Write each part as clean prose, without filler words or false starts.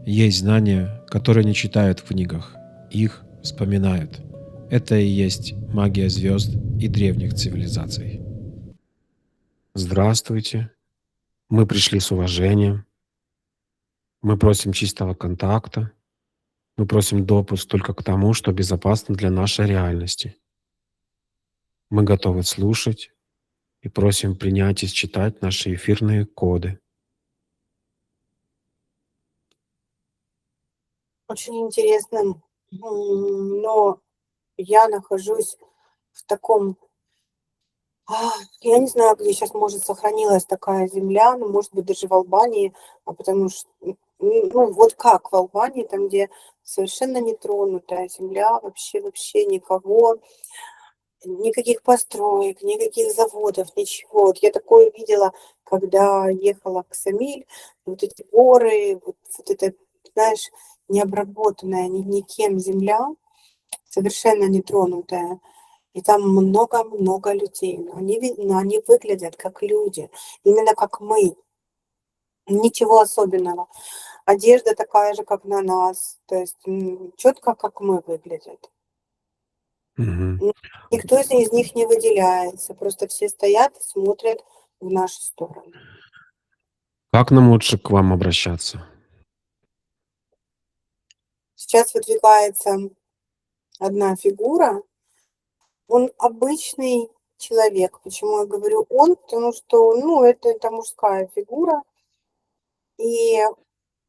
Есть знания, которые не читают в книгах, их вспоминают. Это и есть магия звезд и древних цивилизаций. Здравствуйте. Мы пришли с уважением. Мы просим чистого контакта. Мы просим допуск только к тому, что безопасно для нашей реальности. Мы готовы слушать и просим принять и считать наши эфирные коды. Очень интересно, но я нахожусь в таком, я не знаю, где сейчас, может, сохранилась такая земля, ну, может быть, даже в Албании, потому что, ну, вот как в Албании, там, где совершенно нетронутая земля, вообще никого, никаких построек, никаких заводов, ничего. Вот я такое видела, когда ехала к Самиль, вот эти горы, вот это, знаешь, необработанная никем земля, совершенно нетронутая. И там много людей. Но они выглядят как люди, именно как мы. Ничего особенного. Одежда такая же, как на нас. То есть четко, как мы выглядят. Мгм. Никто из них не выделяется. Просто все стоят и смотрят в нашу сторону. Как нам лучше к вам обращаться? Сейчас выдвигается одна фигура. Он обычный человек. Почему я говорю он? Потому что, ну, это мужская фигура. И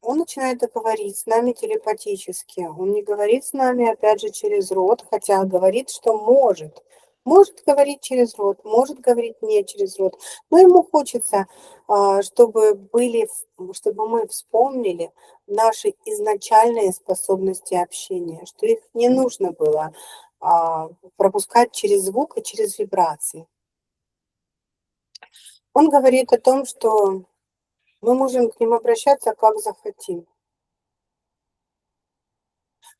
он начинает говорить с нами телепатически. Он не говорит с нами, опять же, через рот, хотя говорит, что может. Может говорить через рот, может говорить не через рот. Но ему хочется, чтобы мы вспомнили наши изначальные способности общения, что их не нужно было пропускать через звук и через вибрации. Он говорит о том, что мы можем к ним обращаться как захотим.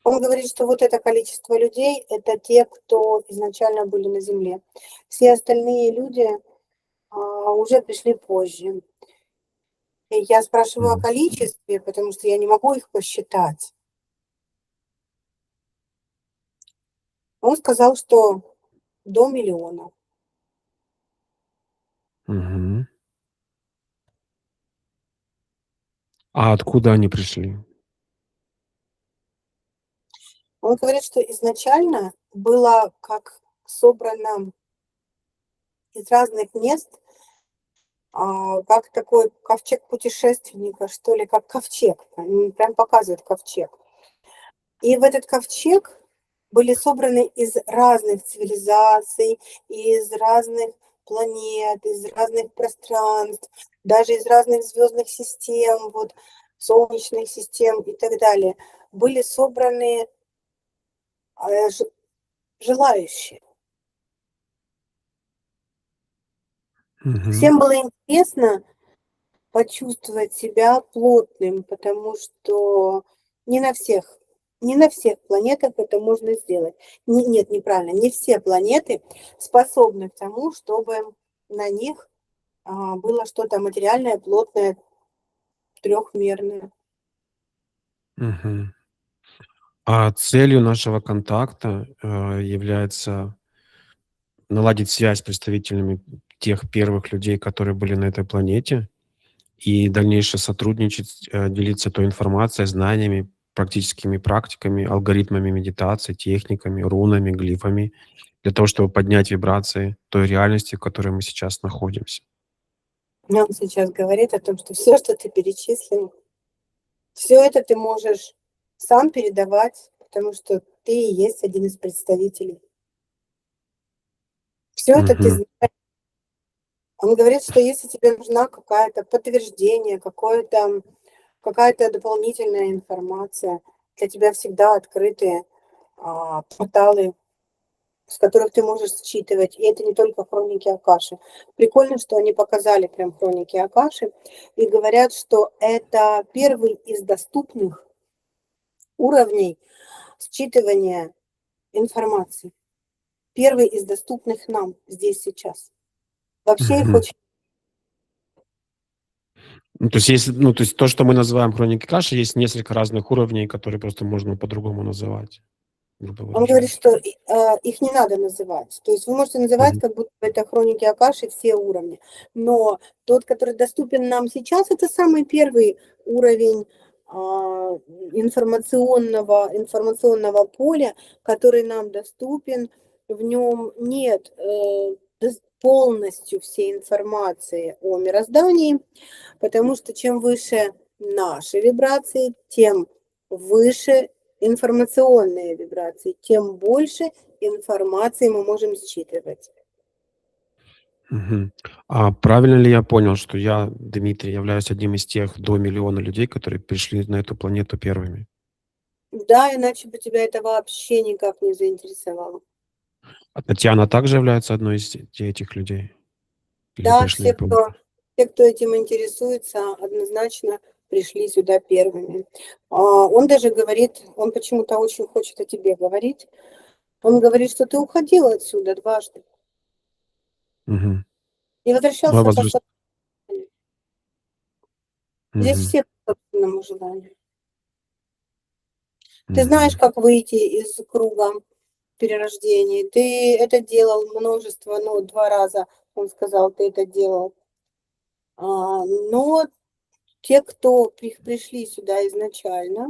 Он говорит, что вот это количество людей – это те, кто изначально были на Земле. Все остальные люди уже пришли позже. И я спрашиваю о Мгм. количестве, потому что я не могу их посчитать. Он сказал, что до миллиона. Мгм. А откуда они пришли? Он говорит, что изначально было как собрано из разных мест, как такой ковчег путешественника, что ли, как ковчег. Прям показывает ковчег. И в этот ковчег были собраны из разных цивилизаций, из разных планет, из разных пространств, даже из разных звездных систем, вот, солнечных систем и так далее. Были собраны желающие. Мгм. Всем было интересно почувствовать себя плотным, потому что не на всех не на всех планетах это можно сделать. Нет, неправильно, не все планеты способны к тому, чтобы на них было что-то материальное, плотное, трехмерное. Мгм. А целью нашего контакта, является наладить связь с представителями тех первых людей, которые были на этой планете, и дальнейше сотрудничать, делиться той информацией, знаниями, практическими практиками, алгоритмами медитации, техниками, рунами, глифами, для того, чтобы поднять вибрации той реальности, в которой мы сейчас находимся. Он сейчас говорит о том, что все, что ты перечислил, все это ты можешь сам передавать, потому что ты и есть один из представителей. Все это ты Мгм. знаешь. Он говорит, что если тебе нужна какая-то подтверждение, какая-то дополнительная информация, для тебя всегда открыты порталы, с которых ты можешь считывать. И это не только хроники Акаши. Прикольно, что они показали прям хроники Акаши и говорят, что это первый из доступных уровней считывания информации. Первый из доступных нам здесь сейчас. Вообще их Мгм. очень Ну, то есть есть, ну, то есть то, что мы называем хроники каши, есть несколько разных уровней, которые просто можно по-другому называть, грубо Он говорит, выражаясь. что их не надо называть. То есть вы можете называть, Мгм. как будто это хроники Акаши, все уровни. Но тот, который доступен нам сейчас, это самый первый уровень информационного поля, который нам доступен. В нем нет полностью всей информации о мироздании, потому что чем выше наши вибрации, тем выше информационные вибрации, тем больше информации мы можем считывать. Мгм. А правильно ли я понял, что я, Дмитрий, являюсь одним из тех до миллиона людей, которые пришли на эту планету первыми? Да, иначе бы тебя это вообще никак не заинтересовало. А Татьяна также является одной из этих людей? Или Да, пришли позже? все, кто этим интересуется, однозначно пришли сюда первыми. Он даже говорит, он почему-то очень хочет о тебе говорить. Он говорит, что ты уходил отсюда дважды Мгм. и Ну, а возвращался по возраст. собственному. Здесь Мгм. все по собственному желанию. Ты знаешь, Мгм. как выйти из круга перерождений. Ты это делал множество, ну, 2 раза, он сказал, ты это делал. Но те, кто пришли сюда изначально,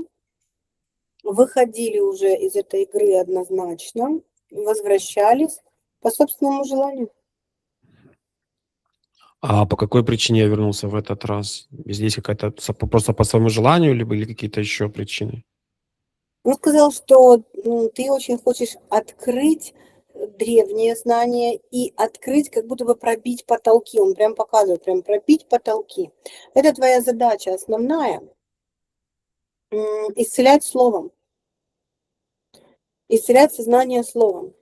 выходили уже из этой игры однозначно, возвращались по собственному желанию. А по какой причине я вернулся в этот раз? Здесь какая-то просто по своему желанию, либо или какие-то еще причины? Он сказал, что ты очень хочешь открыть древние знания и открыть, как будто бы пробить потолки. Он прям показывает, прям пробить потолки. Это твоя задача основная. Исцелять словом, исцелять сознание словом.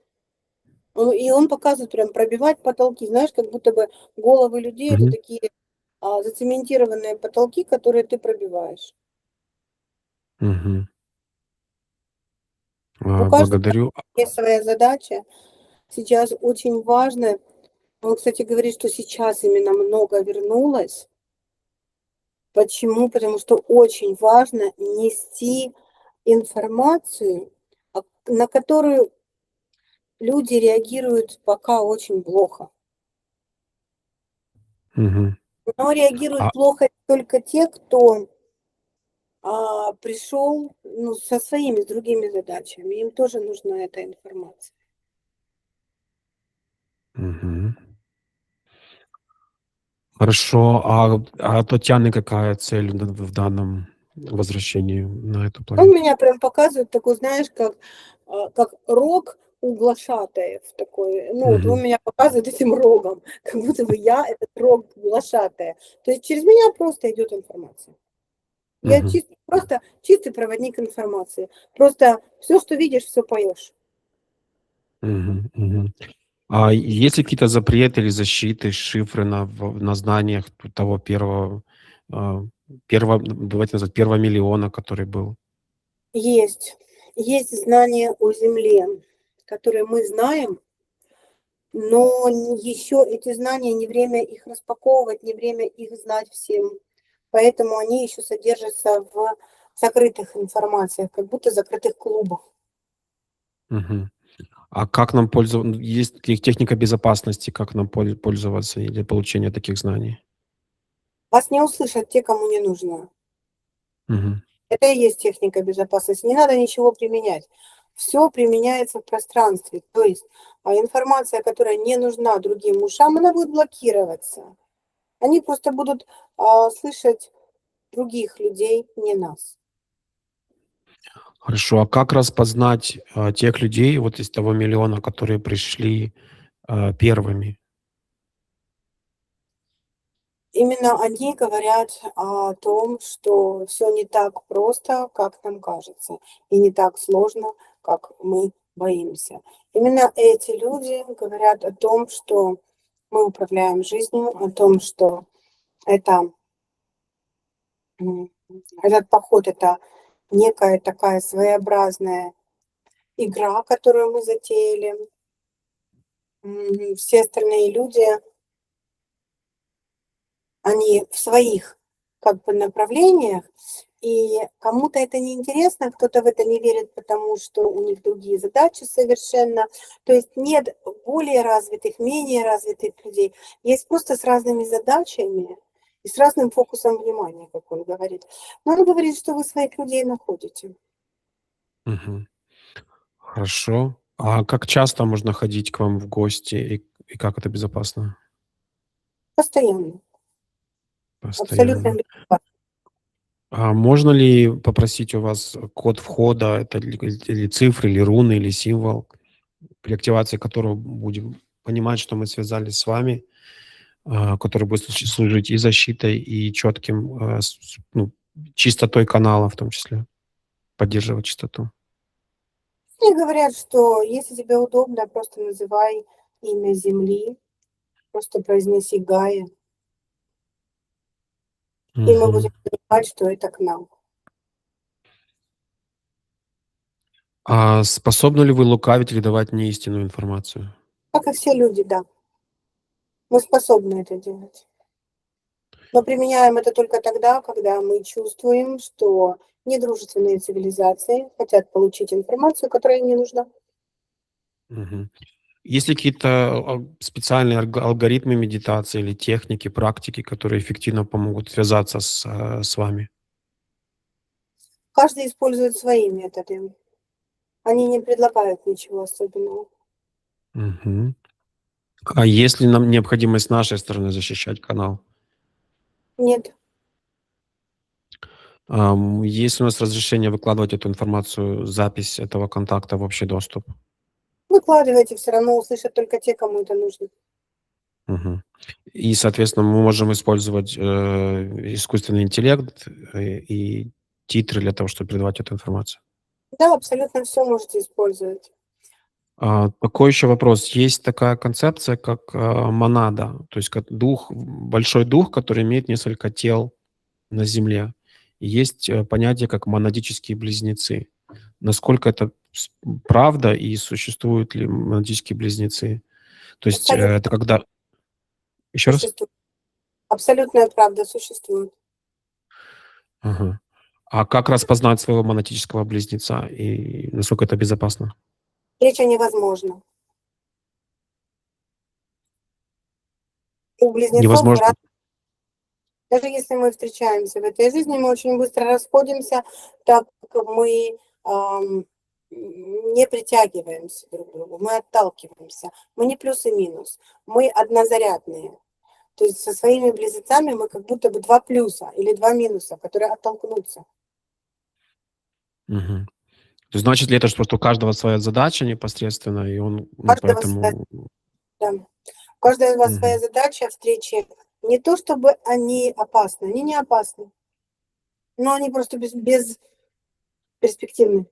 И он показывает прям пробивать потолки, знаешь, как будто бы головы людей это Мгм. такие зацементированные потолки, которые ты пробиваешь. Мгм. У каждого Благодарю. есть своя задача. Сейчас очень важно, он, кстати, говорит, что сейчас именно много вернулось. Почему? Потому что очень важно нести информацию, на которую люди реагируют пока очень плохо. Мгм. Но реагируют А, плохо только те, кто пришел, ну, со своими, с другими задачами. Им тоже нужна эта информация. мгм. Хорошо. А Татьяны какая цель в данном возвращении на эту Он планету? меня прям показывает такой, знаешь, как рог у глашатаев такой. Ну, вот он Мгм. меня показывает этим рогом, как будто бы я этот рог глашатая. То есть через меня просто идет информация. Я Мгм. просто чистый проводник информации. Просто все, что видишь, все поешь. Мгм. Мгм. А есть ли какие-то запреты или защиты, шифры на знаниях того а, давайте назвать, первого миллиона, который был? Есть. Есть знания о Земле, которые мы знаем, но еще эти знания, не время их распаковывать, не время их знать всем. Поэтому они еще содержатся в закрытых информациях, как будто закрытых клубах. Мгм. А как нам пользоваться? Есть ли техника безопасности, как нам пользоваться или получения таких знаний? Вас не услышат те, кому не нужно. Мгм. Это и есть техника безопасности. Не надо ничего применять. Все применяется в пространстве. То есть информация, которая не нужна другим ушам, она будет блокироваться. Они просто будут слышать других людей, не нас. Хорошо. А как распознать, тех людей, вот из того миллиона, которые пришли, первыми? Именно они говорят о том, что все не так просто, как нам кажется, и не так сложно, как мы боимся. Именно эти люди говорят о том, что мы управляем жизнью, о том, что это, м, этот поход — это некая такая своеобразная игра, которую мы затеяли. Все остальные люди, они в своих как бы направлениях, и кому-то это неинтересно, кто-то в это не верит, потому что у них другие задачи совершенно. То есть нет более развитых, менее развитых людей. Есть просто с разными задачами и с разным фокусом внимания, как он говорит. Но он говорит, что вы своих людей находите Мгм. Хорошо. А как часто можно ходить к вам в гости и как это безопасно? постоянно, абсолютно Постоянно. бесплатно. А можно ли попросить у вас код входа, это или цифры, или руны, или символ, при активации которого будем понимать, что мы связались с вами, который будет служить и защитой, и четким, ну, чистотой канала в том числе, поддерживать чистоту? Мне говорят, что если тебе удобно, просто называй имя Земли, просто произнеси Гая, и мы Мгм. будем понимать, что это к нам. А способны ли вы лукавить или давать неистинную информацию? Как и все люди, да. Мы способны это делать. Но применяем это только тогда, когда мы чувствуем, что недружественные цивилизации хотят получить информацию, которая им не нужна. Мгм. Есть ли какие-то специальные алгоритмы медитации или техники, практики, которые эффективно помогут связаться с вами? Каждый использует свои методы. Они не предлагают ничего особенного. Мгм. А есть ли нам необходимость с нашей стороны защищать канал? Нет, Есть ли у нас разрешение выкладывать эту информацию, запись этого контакта в общий доступ? выкладывайте, все равно услышат только те, кому это нужно. Мгм. И, соответственно, мы можем использовать, искусственный интеллект, и титры для того, чтобы передавать эту информацию. Да, абсолютно все можете использовать. Такой еще вопрос. Есть такая концепция, как, монада, то есть как дух, большой дух, который имеет несколько тел на Земле. И есть, понятие, как монадические близнецы. Насколько это правда и существуют ли монадические близнецы? То есть, это Абсолютно когда. Еще раз? существует. Абсолютная правда существует. Ага. А как распознать своего монадического близнеца и насколько это безопасно? Встреча невозможна. У близнецов Невозможно? даже если мы встречаемся в этой жизни, мы очень быстро расходимся, так как мы, не притягиваемся друг к другу, мы отталкиваемся. Мы не плюс и минус, мы однозарядные. То есть со своими близнецами мы как будто бы 2 плюса или 2 минуса, которые оттолкнутся. Мгм. То есть значит ли это, что просто у каждого своя задача непосредственно, и он, У ну, каждого своя, поэтому. да. У каждого своя Мгм. задача встречи. Не то чтобы они опасны, они не опасны, но они просто бесперспективны.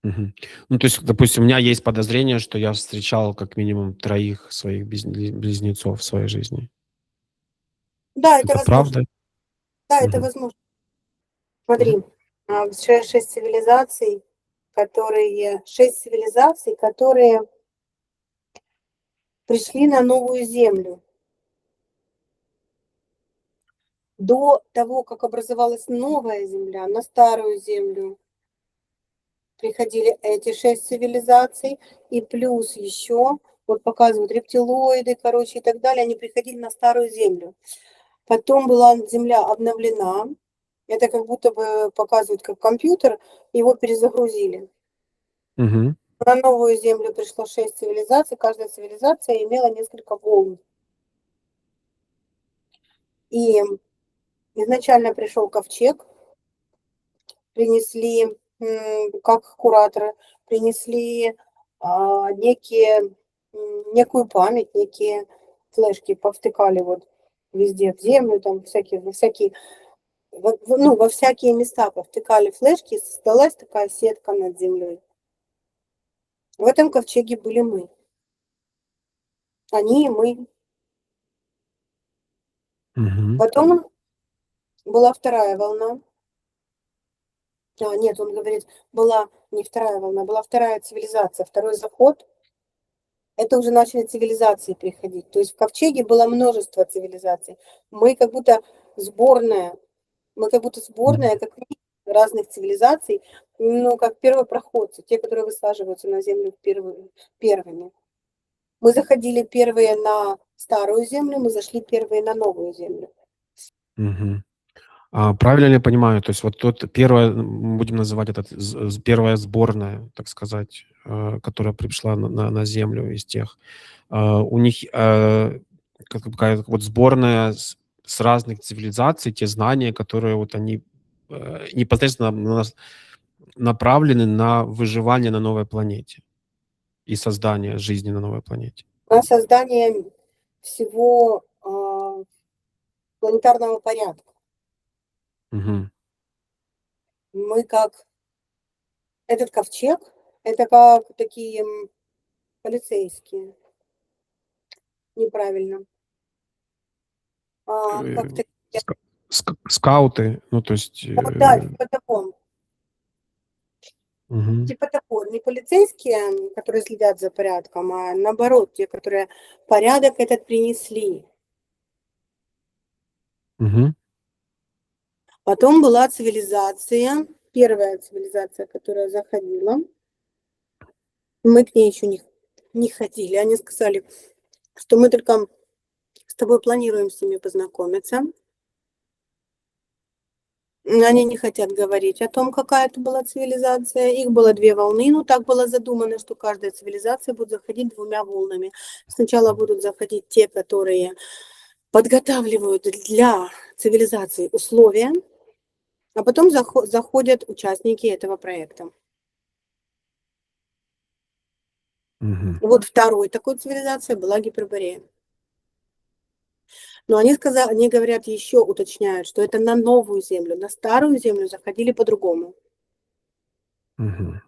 Мгм. Ну, то есть, допустим, у меня есть подозрение, что я встречал как минимум троих своих близнецов в своей жизни. Да, это Это возможно. правда? Да, это Мгм. возможно. Мгм. Смотри, 6 цивилизаций, которые пришли на новую Землю. До того, как образовалась новая Земля, на старую Землю приходили эти 6 цивилизаций, и плюс еще, вот показывают рептилоиды, короче, и так далее, они приходили на старую Землю. Потом была Земля обновлена, это как будто бы показывают как компьютер, его перезагрузили. Мгм. На новую Землю пришло 6 цивилизаций, каждая цивилизация имела несколько волн. И изначально пришел ковчег, принесли, как кураторы, принесли некие, некую память, некие флешки, повтыкали вот везде в землю, там всякие, ну, во всякие места повтыкали флешки, и создалась такая сетка над землей. В этом ковчеге были мы. Они и мы. Мгм. Потом была вторая волна. Нет, он говорит, была не вторая волна, была вторая цивилизация, второй заход. Это уже начали цивилизации приходить. То есть в ковчеге было множество цивилизаций. Мы как будто сборная. Мы как будто сборная, как разных цивилизаций, ну, как первопроходцы, те, которые высаживаются на Землю первыми. Мы заходили первые на старую Землю, мы зашли первые на новую Землю. Мгм. А правильно ли я понимаю, то есть вот тут первая, будем называть это первая сборная, так сказать, которая пришла на Землю из тех, у них какая-то вот сборная с разных цивилизаций, те знания, которые вот они непосредственно направлены на выживание на новой планете и создание жизни на новой планете. На создание всего планетарного порядка. Мгм. Мы как этот ковчег, это как такие полицейские. Неправильно. Как Э, такие, скауты, ну, то есть... вот да, типа такого. Мгм. Типа такого. Не полицейские, которые следят за порядком, а наоборот, те, которые порядок этот принесли. Мгм. Потом была цивилизация, первая цивилизация, которая заходила. Мы к ней еще не ходили. Они сказали, что мы только с тобой планируем с ними познакомиться. Они не хотят говорить о том, какая это была цивилизация. Их было две волны, но так было задумано, что каждая цивилизация будет заходить двумя волнами. Сначала будут заходить те, которые подготавливают для цивилизации условия, а потом заходят участники этого проекта. Мгм. Вот второй такой цивилизацией была Гиперборея. Но они говорят еще, уточняют, что это на новую землю, на старую землю заходили по-другому. Мгм.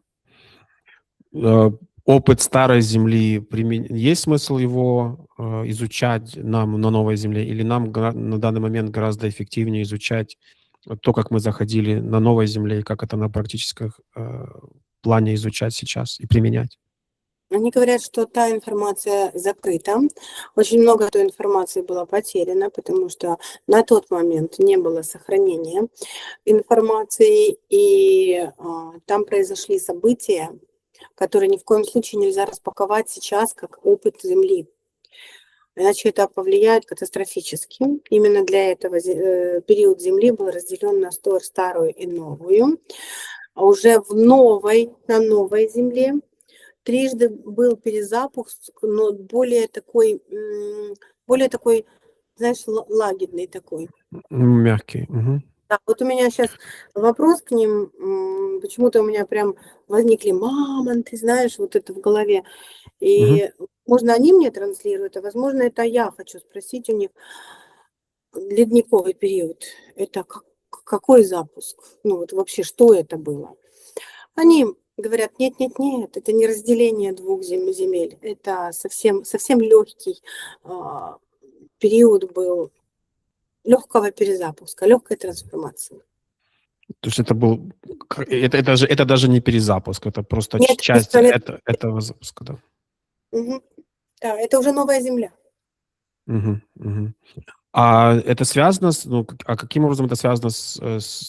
Опыт старой Земли, есть смысл его изучать нам на новой Земле, или нам на данный момент гораздо эффективнее изучать то, как мы заходили на новой Земле, и как это на практическом плане изучать сейчас и применять? Они говорят, что та информация закрыта. Очень много той информации было потеряно, потому что на тот момент не было сохранения информации, и там произошли события, которые ни в коем случае нельзя распаковать сейчас как опыт Земли. Иначе это повлияет катастрофически. Именно для этого период Земли был разделен на старую и новую. А уже на новой Земле трижды был перезапуск, но более такой, знаешь, лагерный такой. Мягкий. Мгм. Да, вот у меня сейчас вопрос к ним, почему-то у меня прям возникли мамонты, знаешь, вот это в голове. Мгм. И, возможно, они мне транслируют, а возможно, это я хочу спросить у них. Ледниковый период — это какой запуск? Ну, вот вообще, что это было? Они говорят: "Нет, это не разделение двух земель, это совсем легкий период был легкого перезапуска, легкой трансформации". То есть это был, это даже не перезапуск, это просто Нет, часть этого запуска, да. мгм. Да, это уже новая земля. Мгм. Мгм. А это связано каким образом это связано с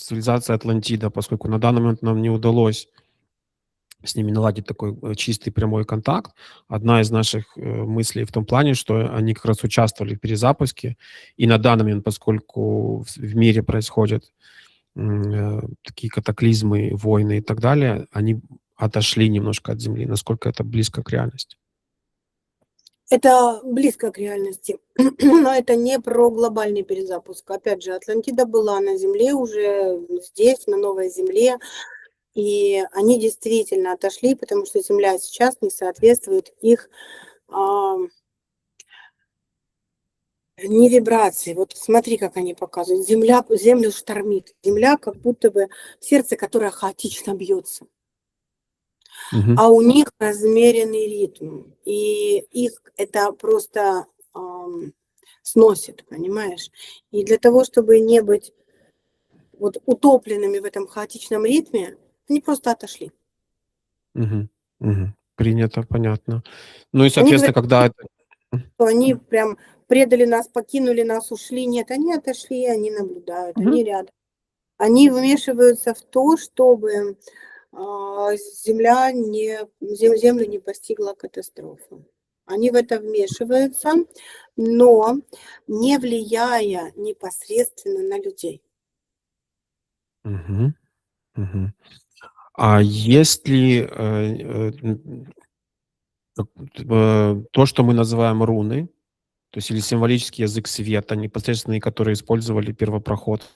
цивилизацией Атлантида, поскольку на данный момент нам не удалось с ними наладить такой чистый прямой контакт. Одна из наших мыслей в том плане, что они как раз участвовали в перезапуске, и на данный момент, поскольку в мире происходят такие катаклизмы, войны и так далее, они отошли немножко от Земли. Насколько это близко к реальности? Это близко к реальности, но это не про глобальный перезапуск. Опять же, Атлантида была на Земле уже здесь, на новой Земле, и они действительно отошли, потому что Земля сейчас не соответствует их а, не вибрации. Вот смотри, как они показывают. Землю штормит. Земля как будто бы сердце, которое хаотично бьется. Мгм. А у них размеренный ритм. И их это просто сносит, понимаешь? И для того, чтобы не быть вот утопленными в этом хаотичном ритме, они просто отошли. Мгм. Мгм. Принято, понятно. Ну и, Они говорят, соответственно, когда это... что они прям предали нас, покинули нас, ушли. Нет, они отошли, они наблюдают, Мгм. они рядом. Они вмешиваются в то, чтобы землю не постигла катастрофа. Они в это вмешиваются, но не влияя непосредственно на людей. Мгм. Мгм. А есть ли, то, что мы называем руны, то есть или символический язык света, непосредственно, который использовали первопроходцы,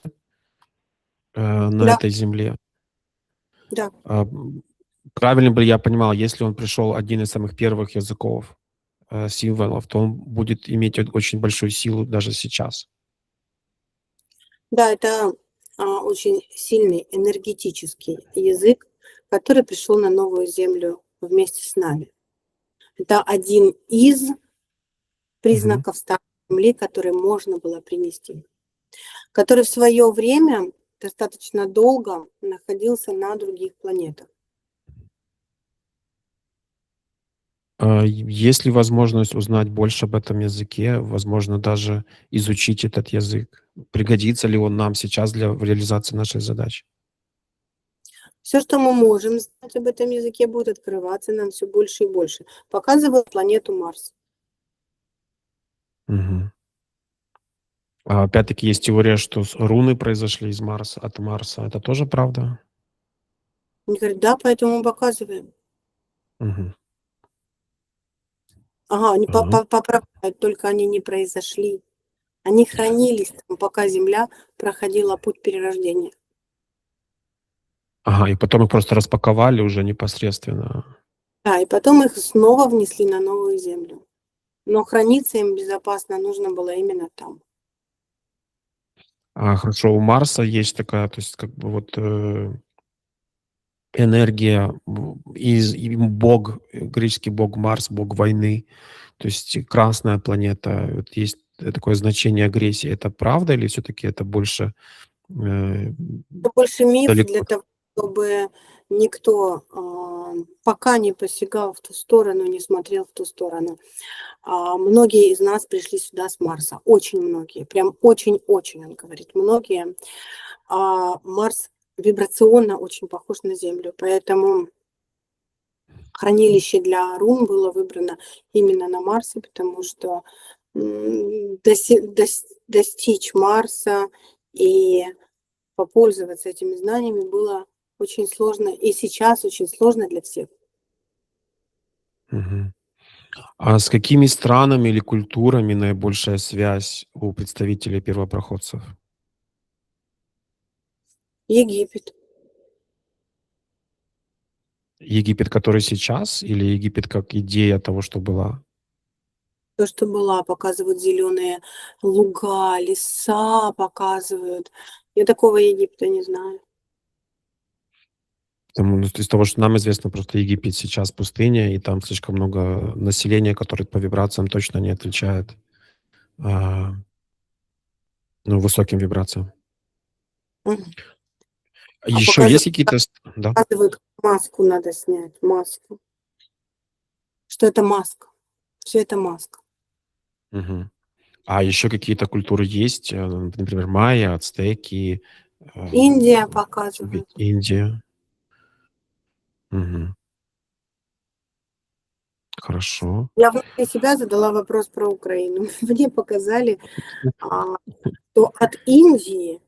на Да, этой земле? да. А, правильно бы я понимал, если он пришел один из самых первых языков, символов, то он будет иметь очень большую силу даже сейчас? Да, это очень сильный энергетический язык, который пришел на новую землю вместе с нами. Это один из Мгм. признаков старой земли, который можно было принести, который в свое время достаточно долго находился на других планетах. Есть ли возможность узнать больше об этом языке, возможно, даже изучить этот язык? Пригодится ли он нам сейчас для реализации нашей задачи? Все, что мы можем знать об этом языке, будет открываться нам все больше и больше. Показываю планету Марс. Мгм. А опять-таки есть теория, что руны произошли из Марса, от Марса. Это тоже правда? Они говорят, да, поэтому мы показываем. Мгм. Ага, они Ага. поправляют, только они не произошли. Они хранились там, пока Земля проходила путь перерождения. Ага, и потом их просто распаковали уже непосредственно. Да, и потом их снова внесли на новую Землю. Но храниться им безопасно нужно было именно там. Хорошо, у Марса есть такая, то есть как бы вот, энергия, и бог, греческий бог Марс, бог войны, то есть красная планета. Вот есть такое значение агрессии. Это правда или все таки это больше, э, Это больше миф для далеко? того, чтобы никто пока не посягал в ту сторону, не смотрел в ту сторону. Многие из нас пришли сюда с Марса. Очень многие. Прям очень-очень, он говорит, многие. Марс вибрационно очень похож на Землю, поэтому хранилище для рун было выбрано именно на Марсе, потому что достичь Марса и попользоваться этими знаниями было очень сложно, и сейчас очень сложно для всех. Мгм. А с какими странами или культурами наибольшая связь у представителей первопроходцев? Египет. Египет, который сейчас, или Египет как идея того, что была? То, что была, показывают зеленые луга, леса показывают. Я такого Египта не знаю. Ну, из того, что нам известно, просто Египет сейчас пустыня, и там слишком много населения, которое по вибрациям точно не отвечает, а, ну, высоким вибрациям. Мгм. Еще есть какие-то да? Показывают, маску надо снять, маску. Что это маска. Все это маска. Мгм. А еще какие-то культуры есть, например, майя, ацтеки, Индия может быть, показывают. Индия? Мгм. Хорошо. Я внутри себя задала вопрос про Украину. Мне показали, а, что от Индии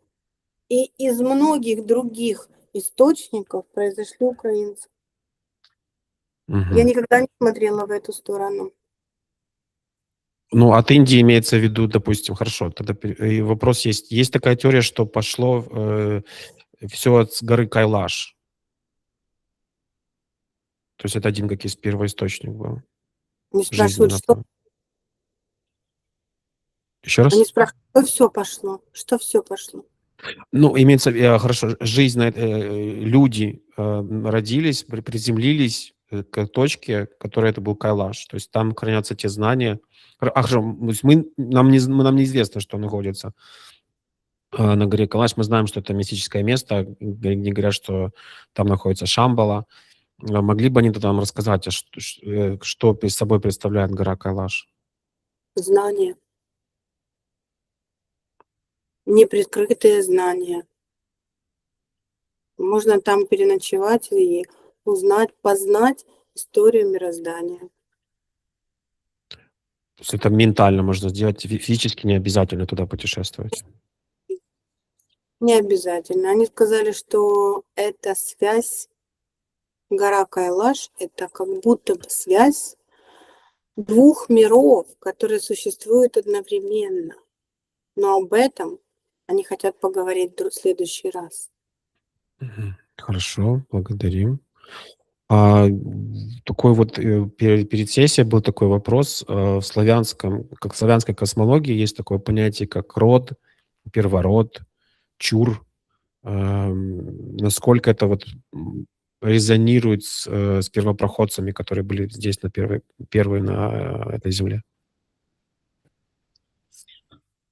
и из многих других источников произошли украинцы. Я Мгм. никогда не смотрела в эту сторону. Ну, от Индии имеется в виду, допустим, хорошо, тогда и вопрос есть. Есть такая теория, что пошло, все с горы Кайлаш. То есть это один как из первоисточник был Они жизни спрашивают, на что планете. Еще они раз? спрашивают, что все пошло, что все пошло. Ну, имеется хорошо, жизнь люди, родились, приземлились, к точке, которая это был Кайлаш. То есть там хранятся те знания. Хорошо, то есть нам неизвестно, что находится, на горе Кайлаш. Мы знаем, что это мистическое место, где говорят, что там находится Шамбала. Могли бы они тогда нам рассказать, что собой представляет гора Кайлаш? Знания. неприкрытые знания. Можно там переночевать и узнать, познать историю мироздания. То есть это ментально можно сделать, физически не обязательно туда путешествовать. Не обязательно. Они сказали, что эта связь, гора Кайлаш, это как будто бы связь двух миров, которые существуют одновременно. Но об этом они хотят поговорить в следующий раз. Мгм. Хорошо, благодарим. Такой вот, перед сессией был такой вопрос. В славянском, как в славянской космологии есть такое понятие, как род, первород, чур. Насколько это вот, резонирует с первопроходцами, которые были здесь на первые на этой земле?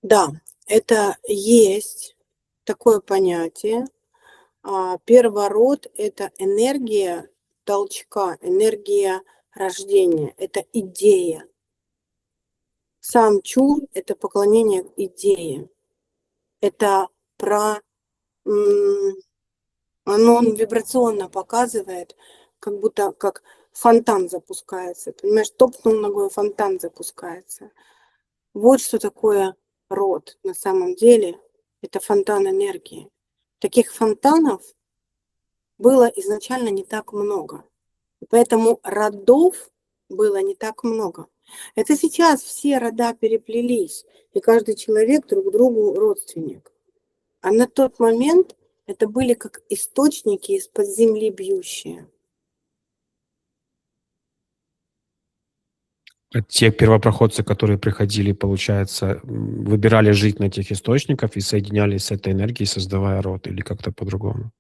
Да, это есть такое понятие. Первород – это энергия толчка, энергия рождения, это идея. Сам чур – это поклонение идее. Это про… оно вибрационно показывает, как будто как фонтан запускается. Понимаешь, топнул ногой, фонтан запускается. Вот что такое род на самом деле. Это фонтан энергии. Таких фонтанов было изначально не так много. Поэтому родов было не так много. Это сейчас все рода переплелись, и каждый человек друг другу родственник. А на тот момент это были как источники из-под земли бьющие. А те первопроходцы, которые приходили, получается, выбирали жить на этих источниках и соединялись с этой энергией, создавая род, или как-то по-другому?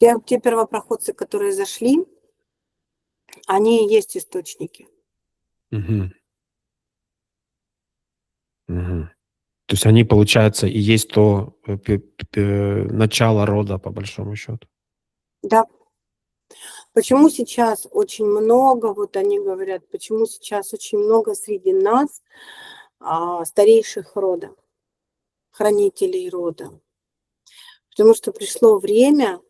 Те первопроходцы, которые зашли, они и есть источники. Мгм. Мгм. То есть они, получается, и есть то, начало рода, по большому счету. Да. Почему сейчас очень много, вот они говорят, почему сейчас очень много среди нас старейших рода, хранителей рода? Потому что пришло время